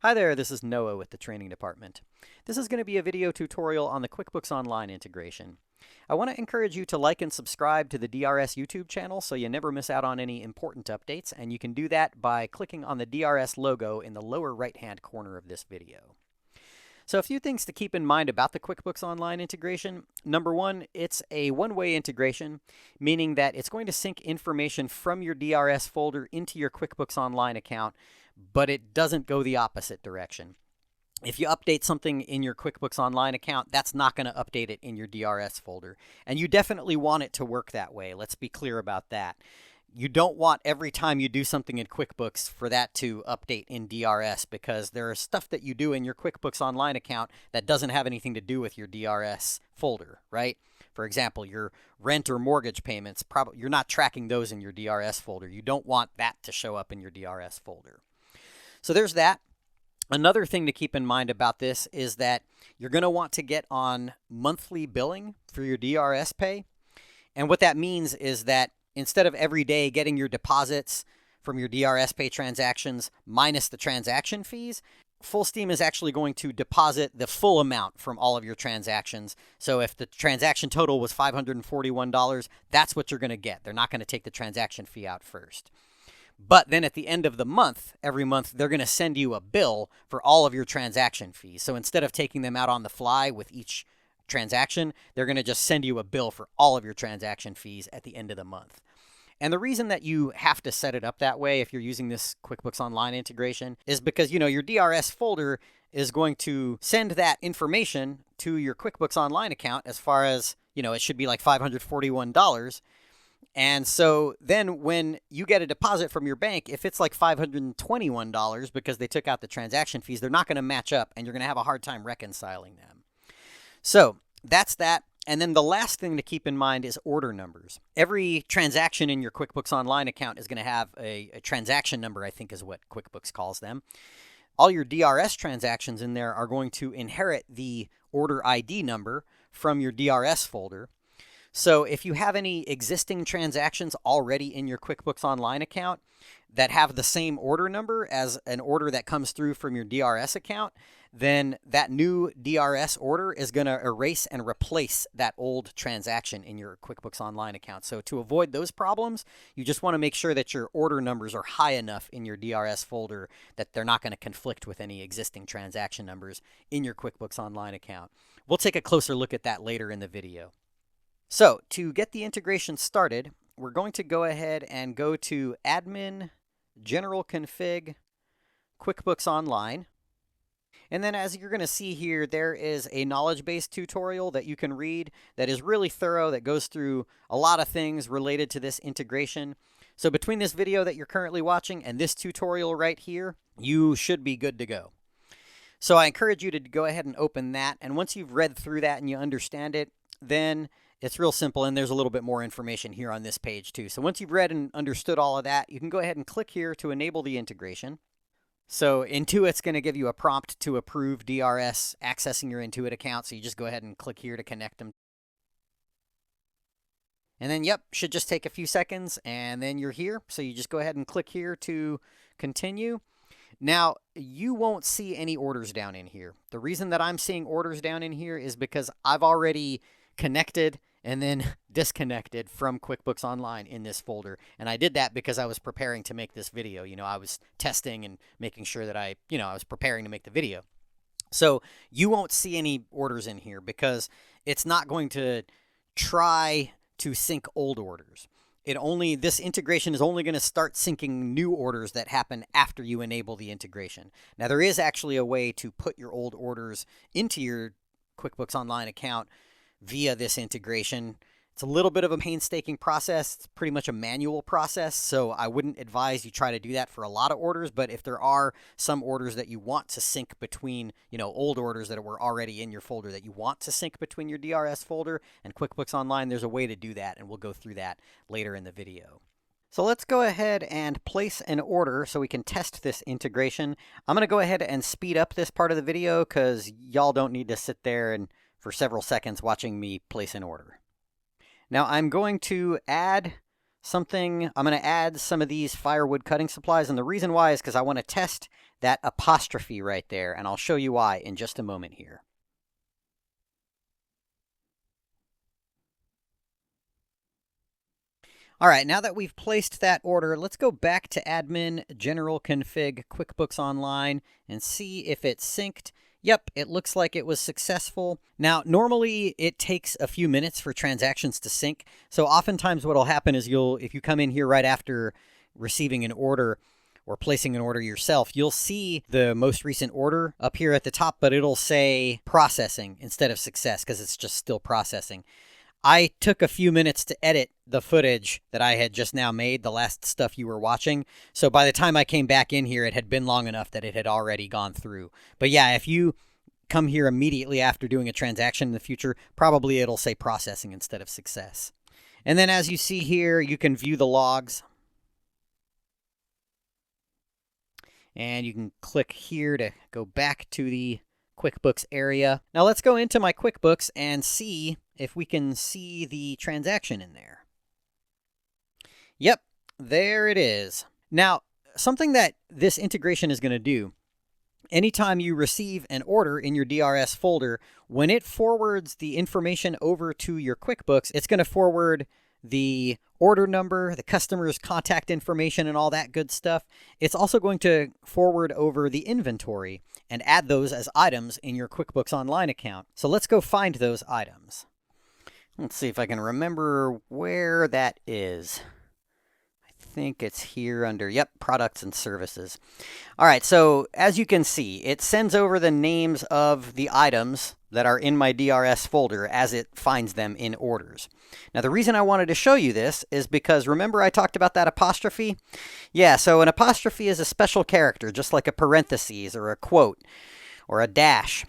Hi there, this is Noah with the training department. This is going to be a video tutorial on the QuickBooks Online integration. I want to encourage you to like and subscribe to the DRS YouTube channel so you never miss out on any important updates, and you can do that by clicking on the DRS logo in the lower right-hand corner of this video. So a few things to keep in mind about the QuickBooks Online integration. Number one, it's a one-way integration, meaning that it's going to sync information from your DRS folder into your QuickBooks Online account, but it doesn't go the opposite direction. If you update something in your QuickBooks Online account, that's not going to update it in your DRS folder. And you definitely want it to work that way. Let's be clear about that. You don't want every time you do something in QuickBooks for that to update in DRS, because there is stuff that you do in your QuickBooks Online account that doesn't have anything to do with your DRS folder, right? For example, your rent or mortgage payments, you're not tracking those in your DRS folder. You don't want that to show up in your DRS folder. So there's that. Another thing to keep in mind about this is that you're going to want to get on monthly billing for your DRS pay. And what that means is that instead of every day getting your deposits from your DRS pay transactions minus the transaction fees, Full Steam is actually going to deposit the full amount from all of your transactions. So if the transaction total was $541, that's what you're going to get. They're not going to take the transaction fee out first. But then at the end of the month, every month, they're going to send you a bill for all of your transaction fees. So instead of taking them out on the fly with each transaction, they're going to just send you a bill for all of your transaction fees at the end of the month. And the reason that you have to set it up that way if you're using this QuickBooks Online integration is because, your DRS folder is going to send that information to your QuickBooks Online account as far as, it should be like $541. And so then when you get a deposit from your bank, if it's like $521 because they took out the transaction fees, they're not going to match up, and you're going to have a hard time reconciling them. So that's that. And then the last thing to keep in mind is order numbers. Every transaction in your QuickBooks Online account is going to have a transaction number, I think is what QuickBooks calls them. All your DRS transactions in there are going to inherit the order ID number from your DRS folder. So if you have any existing transactions already in your QuickBooks Online account that have the same order number as an order that comes through from your DRS account, then that new DRS order is going to erase and replace that old transaction in your QuickBooks Online account. So to avoid those problems, you just want to make sure that your order numbers are high enough in your DRS folder that they're not going to conflict with any existing transaction numbers in your QuickBooks Online account. We'll take a closer look at that later in the video. So to get the integration started, we're going to go ahead and go to Admin, General Config, QuickBooks Online. And then as you're going to see here, there is a knowledge base tutorial that you can read that is really thorough, that goes through a lot of things related to this integration. So between this video that you're currently watching and this tutorial right here, you should be good to go. So I encourage you to go ahead and open that. And once you've read through that and you understand it, then it's real simple, and there's a little bit more information here on this page too. So once you've read and understood all of that, you can go ahead and click here to enable the integration. So Intuit's going to give you a prompt to approve DRS accessing your Intuit account, so you just go ahead and click here to connect them. And then, yep, should just take a few seconds, and then you're here. So you just go ahead and click here to continue. Now, you won't see any orders down in here. The reason that I'm seeing orders down in here is because I've already connected and then disconnected from QuickBooks Online in this folder. And I did that because I was preparing to make this video. I was testing and making sure that I was preparing to make the video. So you won't see any orders in here because it's not going to try to sync old orders. This integration is only going to start syncing new orders that happen after you enable the integration. Now, there is actually a way to put your old orders into your QuickBooks Online account via this integration. It's a little bit of a painstaking process. It's pretty much a manual process, so I wouldn't advise you try to do that for a lot of orders, but if there are some orders that you want to sync between, old orders that were already in your folder that you want to sync between your DRS folder and QuickBooks Online, there's a way to do that, and we'll go through that later in the video. So let's go ahead and place an order so we can test this integration. I'm going to go ahead and speed up this part of the video because y'all don't need to sit there and for several seconds watching me place an order. Now I'm going to add something. I'm going to add some of these firewood cutting supplies, and the reason why is because I want to test that apostrophe right there, and I'll show you why in just a moment here. All right, now that we've placed that order, let's go back to Admin, General Config, QuickBooks Online, and see if it's synced. Yep, it looks like it was successful. Now, normally it takes a few minutes for transactions to sync. So oftentimes what will happen is if you come in here right after receiving an order or placing an order yourself, you'll see the most recent order up here at the top, but it'll say processing instead of success because it's just still processing. I took a few minutes to edit the footage that I had just now made, the last stuff you were watching. So by the time I came back in here, it had been long enough that it had already gone through. But yeah, if you come here immediately after doing a transaction in the future, probably it'll say processing instead of success. And then as you see here, you can view the logs. And you can click here to go back to the QuickBooks area. Now let's go into my QuickBooks and see if we can see the transaction in there. Yep, there it is. Now, something that this integration is going to do, anytime you receive an order in your DRS folder, when it forwards the information over to your QuickBooks, it's going to forward the order number, the customer's contact information, and all that good stuff. It's also going to forward over the inventory and add those as items in your QuickBooks Online account. So let's go find those items. Let's see if I can remember where that is. I think it's here under, yep, products and services. All right, so as you can see, it sends over the names of the items that are in my DRS folder as it finds them in orders. Now, the reason I wanted to show you this is because remember I talked about that apostrophe? Yeah, so an apostrophe is a special character, just like a parentheses or a quote or a dash.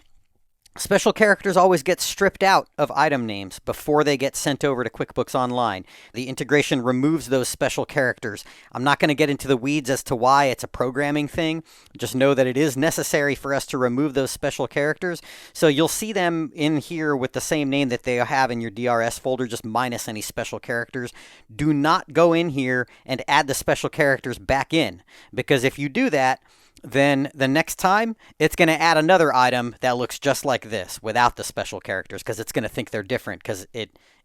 Special characters always get stripped out of item names before they get sent over to QuickBooks Online. The integration removes those special characters. I'm not going to get into the weeds as to why. It's a programming thing. Just know that it is necessary for us to remove those special characters. So you'll see them in here with the same name that they have in your DRS folder, just minus any special characters. Do not go in here and add the special characters back in, because if you do that, then the next time it's going to add another item that looks just like this without the special characters, because it's going to think they're different because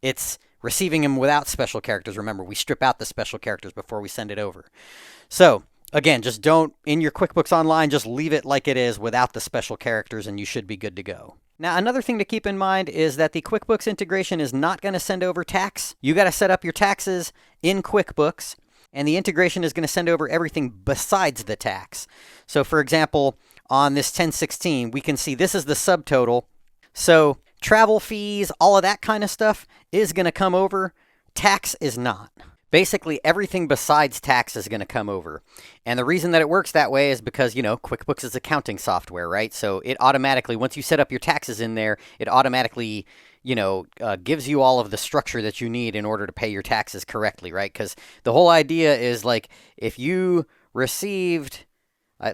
it's receiving them without special characters. Remember, we strip out the special characters before we send it over. So again, just don't, in your QuickBooks Online, just leave it like it is without the special characters and you should be good to go. Now, another thing to keep in mind is that the QuickBooks integration is not going to send over tax. You got to set up your taxes in QuickBooks, and the integration is going to send over everything besides the tax. So for example, on this 1016, we can see this is the subtotal. So travel fees, all of that kind of stuff is going to come over. Tax is not. Basically, everything besides tax is going to come over. And the reason that it works that way is because, you know, QuickBooks is accounting software, right? So it automatically, once you set up your taxes in there, it automatically, you know, gives you all of the structure that you need in order to pay your taxes correctly, right? Because the whole idea is like, if you received,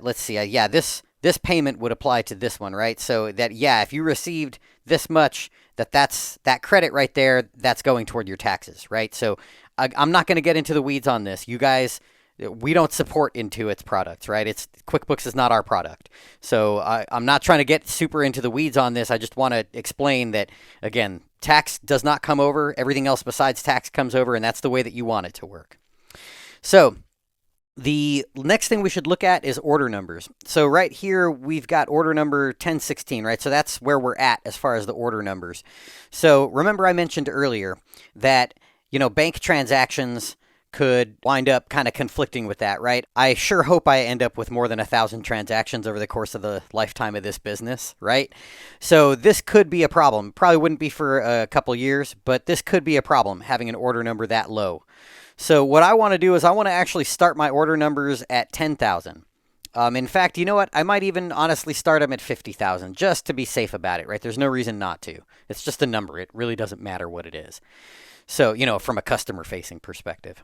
let's see, yeah, this payment would apply to this one, right? So that, yeah, if you received this much, that credit right there, that's going toward your taxes, right? So I'm not going to get into the weeds on this. You guys, we don't support Intuit's products, right? QuickBooks is not our product. So I'm not trying to get super into the weeds on this. I just want to explain that, again, tax does not come over. Everything else besides tax comes over, and that's the way that you want it to work. So the next thing we should look at is order numbers. So right here, we've got order number 1016, right? So that's where we're at as far as the order numbers. So remember I mentioned earlier that, you know, bank transactions could wind up kind of conflicting with that, right? I sure hope I end up with more than 1,000 transactions over the course of the lifetime of this business, right? So this could be a problem. Probably wouldn't be for a couple years, but this could be a problem, having an order number that low. So what I want to do is I want to actually start my order numbers at 10,000. In fact, you know what? I might even honestly start them at 50,000 just to be safe about it, right? There's no reason not to. It's just a number. It really doesn't matter what it is. So, you know, from a customer-facing perspective.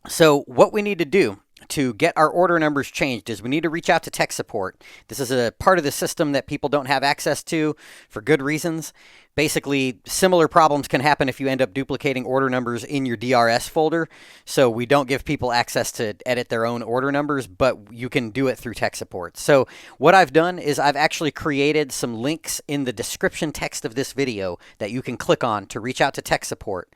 So what we need to do to get our order numbers changed is we need to reach out to tech support. This is a part of the system that people don't have access to for good reasons. Basically, similar problems can happen if you end up duplicating order numbers in your DRS folder. So we don't give people access to edit their own order numbers, but you can do it through tech support. So what I've done is I've actually created some links in the description text of this video that you can click on to reach out to tech support.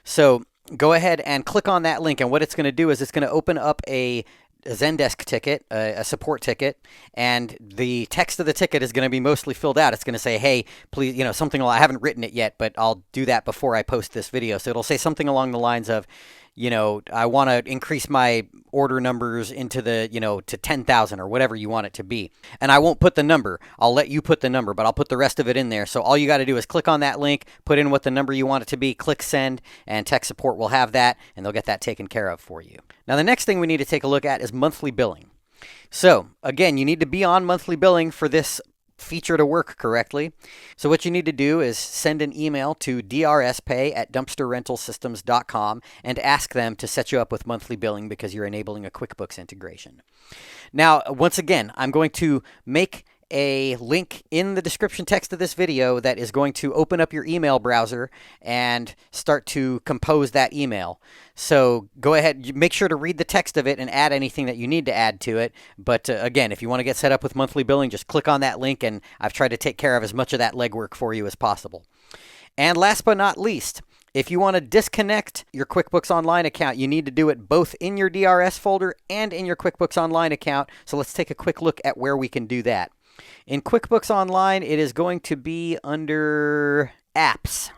So go ahead and click on that link, and what it's going to do is it's going to open up a Zendesk ticket, a support ticket, and the text of the ticket is going to be mostly filled out. It's going to say, hey, please, something, I haven't written it yet, but I'll do that before I post this video. So it'll say something along the lines of, I want to increase my order numbers into the, to 10,000 or whatever you want it to be. And I won't put the number. I'll let you put the number, but I'll put the rest of it in there. So all you got to do is click on that link, put in what the number you want it to be, click send, and tech support will have that, and they'll get that taken care of for you. Now, the next thing we need to take a look at is monthly billing. So again, you need to be on monthly billing for this feature to work correctly. So what you need to do is send an email to drspay@dumpsterrentalsystems.com and ask them to set you up with monthly billing because you're enabling a QuickBooks integration. Now, once again, I'm going to make a link in the description text of this video that is going to open up your email browser and start to compose that email. So go ahead, make sure to read the text of it and add anything that you need to add to it. But again, if you want to get set up with monthly billing, just click on that link, and I've tried to take care of as much of that legwork for you as possible. And last but not least, if you want to disconnect your QuickBooks Online account, you need to do it both in your DRS folder and in your QuickBooks Online account. So let's take a quick look at where we can do that. In QuickBooks Online, it is going to be under Apps,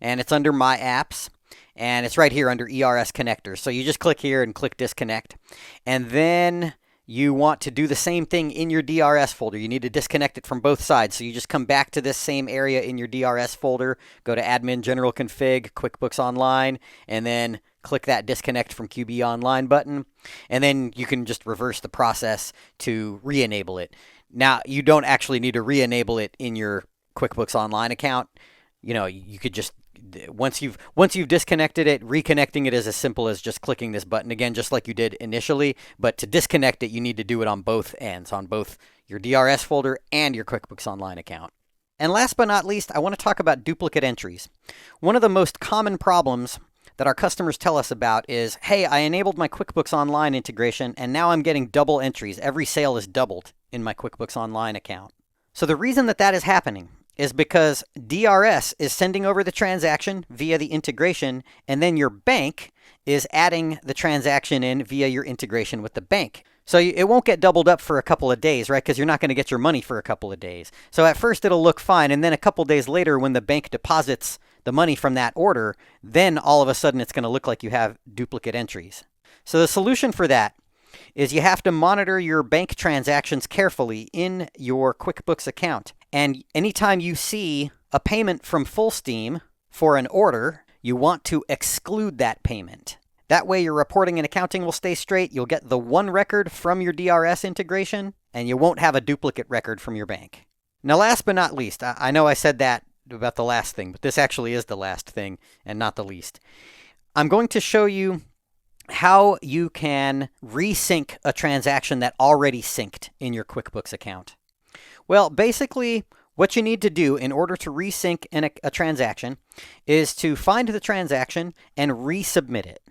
and it's under My Apps, and it's right here under ERS Connectors. So you just click here and click Disconnect, and then you want to do the same thing in your DRS folder. You need to disconnect it from both sides. So you just come back to this same area in your DRS folder, go to Admin General Config, QuickBooks Online, and then click that Disconnect from QBO Online button, and then you can just reverse the process to re-enable it. Now, you don't actually need to re-enable it in your QuickBooks Online account. You could just, once you've disconnected it, reconnecting it is as simple as just clicking this button again, just like you did initially. But to disconnect it, you need to do it on both ends, on both your DRS folder and your QuickBooks Online account. And last but not least, I want to talk about duplicate entries. One of the most common problems that our customers tell us about is, hey, I enabled my QuickBooks Online integration, and now I'm getting double entries. Every sale is doubled in my QuickBooks Online account. So the reason that is happening is because DRS is sending over the transaction via the integration, and then your bank is adding the transaction in via your integration with the bank. So it won't get doubled up for a couple of days, right? Because you're not going to get your money for a couple of days. So at first it'll look fine, and then a couple days later when the bank deposits the money from that order, then all of a sudden it's going to look like you have duplicate entries. So the solution for that is you have to monitor your bank transactions carefully in your QuickBooks account. And anytime you see a payment from Full Steam for an order, you want to exclude that payment. That way your reporting and accounting will stay straight. You'll get the one record from your DRS integration, and you won't have a duplicate record from your bank. Now, last but not least, I know I said that about the last thing, but this actually is the last thing and not the least. I'm going to show you how you can resync a transaction that already synced in your QuickBooks account. Well, basically, what you need to do in order to resync a transaction is to find the transaction and resubmit it.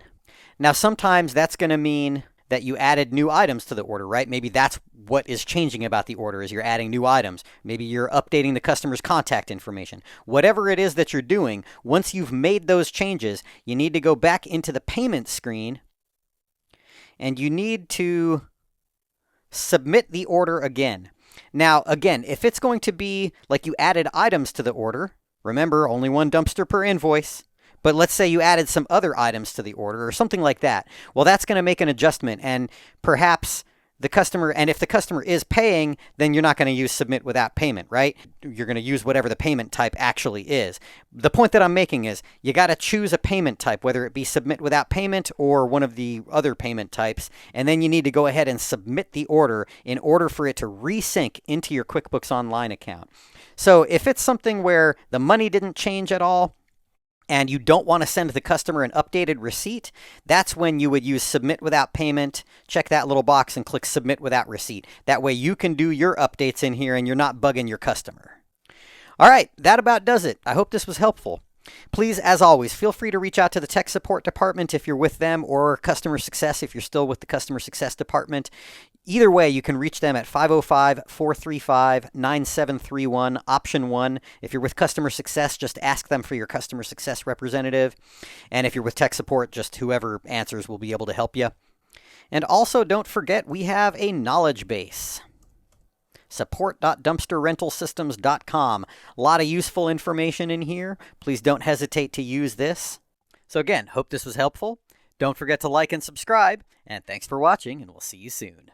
Now, sometimes that's going to mean that you added new items to the order, right? Maybe that's what is changing about the order is you're adding new items. Maybe you're updating the customer's contact information. Whatever it is that you're doing, once you've made those changes, you need to go back into the payment screen and you need to submit the order again. Now, again, if it's going to be like you added items to the order, remember, only one dumpster per invoice. But let's say you added some other items to the order or something like that. Well, that's going to make an adjustment, and perhaps the customer, and if the customer is paying, then you're not going to use submit without payment, right? You're going to use whatever the payment type actually is. The point that I'm making is you got to choose a payment type, whether it be submit without payment or one of the other payment types, and then you need to go ahead and submit the order in order for it to resync into your QuickBooks Online account. So if it's something where the money didn't change at all, and you don't want to send the customer an updated receipt, that's when you would use Submit Without Payment. Check that little box and click Submit Without Receipt. That way you can do your updates in here and you're not bugging your customer. All right, that about does it. I hope this was helpful. Please, as always, feel free to reach out to the tech support department if you're with them, or customer success if you're still with the customer success department. Either way, you can reach them at 505-435-9731, option 1. If you're with customer success, just ask them for your customer success representative. And if you're with tech support, just whoever answers will be able to help you. And also, don't forget, we have a knowledge base. support.dumpsterrentalsystems.com. A lot of useful information in here. Please don't hesitate to use this. So again, hope this was helpful. Don't forget to like and subscribe, and thanks for watching, and we'll see you soon.